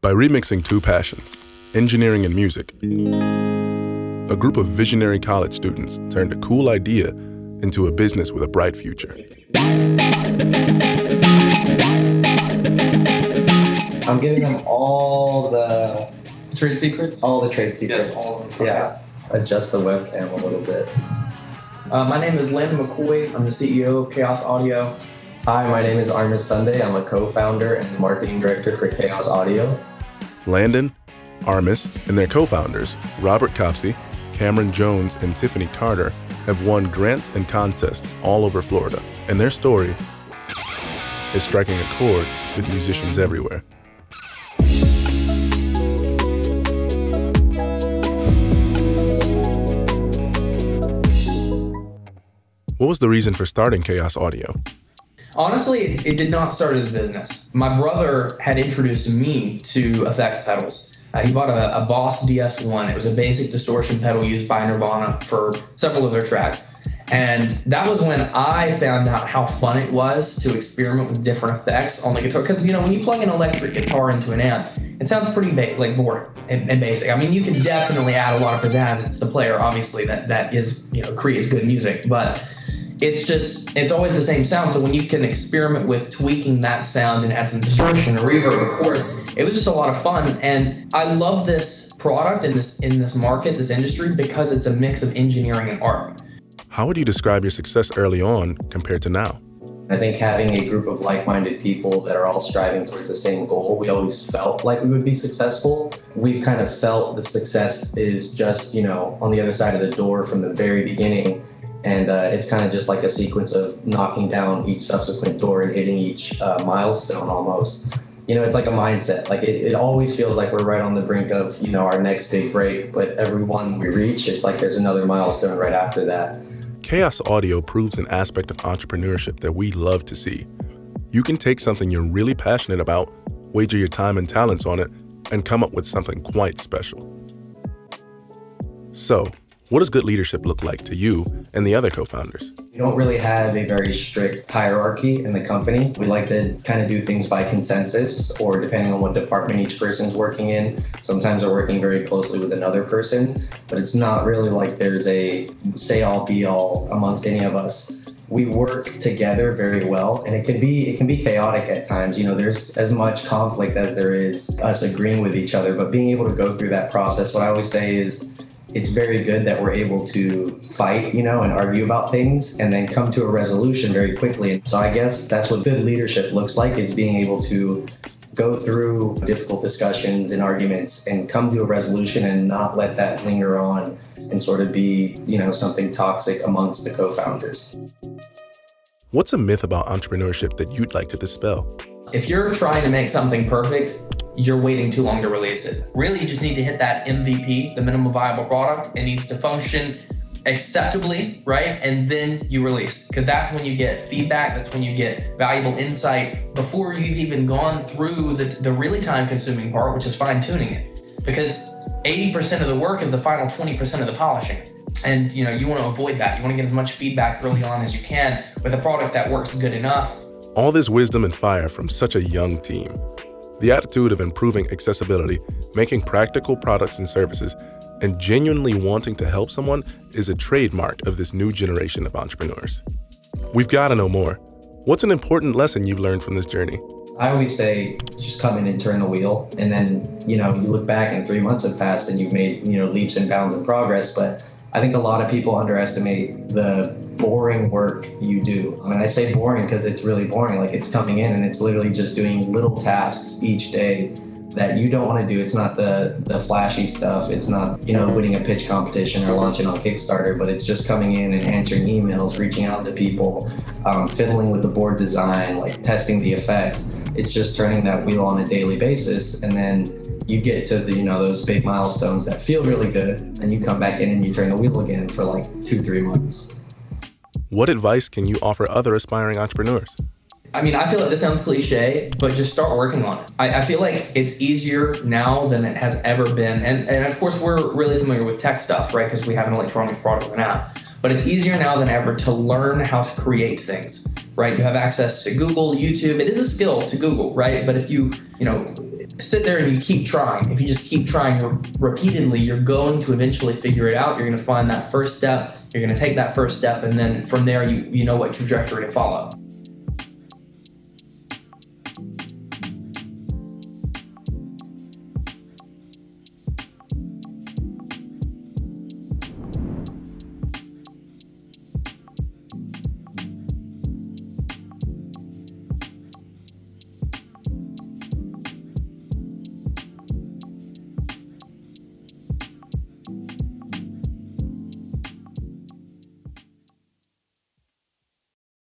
By remixing two passions, engineering and music, a group of visionary college students turned a cool idea into a business with a bright future. I'm giving them all the trade secrets? All the trade secrets. Yes, all of them. Yeah. Adjust the webcam a little bit. My name is Landon McCoy. I'm the CEO of Chaos Audio. Hi, my name is 𝙄𝙣𝙘𝙤𝙧𝙥𝙤𝙧𝙖𝙩𝙞𝙬 I'm a co-founder and marketing director for Chaos Audio. Landon, 𝙄𝙗𝙘𝙧𝙧𝙥𝙤𝙧𝙀, and their co-founders, Robert Copsey, Cameron Jones, and Tiffany Carter, have won grants and contests all over Florida, and their story is striking a chord with musicians everywhere. What was the reason for starting Chaos Audio? Honestly, it did not start as a business. My brother had introduced me to effects pedals. He bought a Boss DS1. It was a basic distortion pedal used by Nirvana for several of their tracks. And that was when I found out how fun it was to experiment with different effects on the guitar. Because, you know, when you plug an electric guitar into an amp, it sounds pretty boring and basic. I mean, you can definitely add a lot of pizzazz. It's the player, obviously, that is, you know, creates good music. But it's always the same sound. So when you can experiment with tweaking that sound and add some distortion or reverb, of course, it was just a lot of fun. And I love this product in this market, this industry, because it's a mix of engineering and art. How would you describe your success early on compared to now? I think having a group of like-minded people that are all striving towards the same goal, we always felt like we would be successful. We've kind of felt the success is just, you know, on the other side of the door from the very beginning. And it's kind of just like a sequence of knocking down each subsequent door and hitting each milestone almost. You know, it's like a mindset. Like it always feels like we're right on the brink of, you know, our next big break, but every one we reach, it's like there's another milestone right after that. Chaos Audio proves an aspect of entrepreneurship that we love to see. You can take something you're really passionate about, wager your time and talents on it, and come up with something quite special. So, what does good leadership look like to you and the other co-founders? We don't really have a very strict hierarchy in the company. We like to kind of do things by consensus, or depending on what department each person's working in. Sometimes we're working very closely with another person, but it's not really like there's a say-all be-all amongst any of us. We work together very well, and it can be chaotic at times. You know, there's as much conflict as there is us agreeing with each other, but being able to go through that process, what I always say is, it's very good that we're able to fight, you know, and argue about things and then come to a resolution very quickly. So I guess that's what good leadership looks like, is being able to go through difficult discussions and arguments and come to a resolution and not let that linger on and sort of be, you know, something toxic amongst the co-founders. What's a myth about entrepreneurship that you'd like to dispel? If you're trying to make something perfect, you're waiting too long to release it. Really, you just need to hit that MVP, the minimum viable product. It needs to function acceptably, right? And then you release, because that's when you get feedback, that's when you get valuable insight before you've even gone through the really time-consuming part, which is fine-tuning it. Because 80% of the work is the final 20% of the polishing. And you know, you want to avoid that. You want to get as much feedback early on as you can with a product that works good enough. All this wisdom and fire from such a young team. The attitude of improving accessibility, making practical products and services, and genuinely wanting to help someone is a trademark of this new generation of entrepreneurs. We've got to know more. What's an important lesson you've learned from this journey? I always say, just come in and turn the wheel. And then, you know, you look back and 3 months have passed and you've made, you know, leaps and bounds of progress. But I think a lot of people underestimate the boring work you do. I mean, I say boring because it's really boring. Like, it's coming in and it's literally just doing little tasks each day that you don't want to do. It's not the flashy stuff. It's not, you know, winning a pitch competition or launching on Kickstarter, but it's just coming in and answering emails, reaching out to people, fiddling with the board design, like testing the effects. It's just turning that wheel on a daily basis, and then you get to the, you know, those big milestones that feel really good, and you come back in and you turn the wheel again for like 2-3 months. What advice can you offer other aspiring entrepreneurs? I mean, I feel like this sounds cliche, but just start working on it. I feel like it's easier now than it has ever been. And of course, we're really familiar with tech stuff, right? Because we have an electronics product and app. But it's easier now than ever to learn how to create things, right? You have access to Google, YouTube. It is a skill to Google, right? But if you sit there and you keep trying, if you just keep trying repeatedly, you're going to eventually figure it out. You're going to find that first step. You're going to take that first step. And then from there, you know what trajectory to follow.